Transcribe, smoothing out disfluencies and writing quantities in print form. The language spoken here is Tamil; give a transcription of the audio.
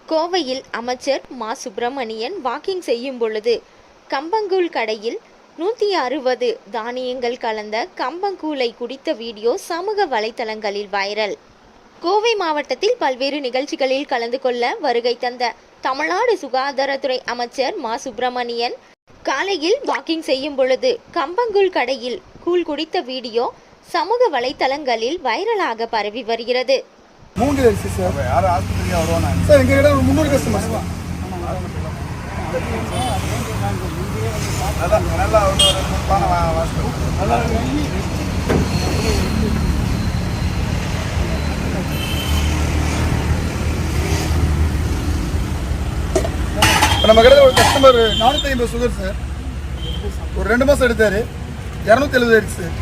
கோவையில் அமைச்சர் மா. சுப்பிரமணியன் வாக்கிங் செய்யும் பொழுது கம்பங்கூழ் கடையில் 160 தானியங்கள் கலந்த கம்பங்கூழை குடித்த வீடியோ சமூக வலைதளங்களில் வைரல். கோவை மாவட்டத்தில் பல்வேறு நிகழ்ச்சிகளில் கலந்து கொள்ள வருகை தந்த தமிழ்நாடு சுகாதாரத்துறை அமைச்சர் மா. சுப்பிரமணியன் காலையில் வாக்கிங் செய்யும் பொழுது கம்பங்கூழ் கடையில் கூழ் குடித்த வீடியோ சமூக வலைதளங்களில் வைரலாக பரவி வருகிறது. நம்ம கடையில் ஒரு கஸ்டமர் 450 சுகர் சார், ஒரு 2 மாதம் எடுத்தார், 270 ஆயிடுச்சு சார்.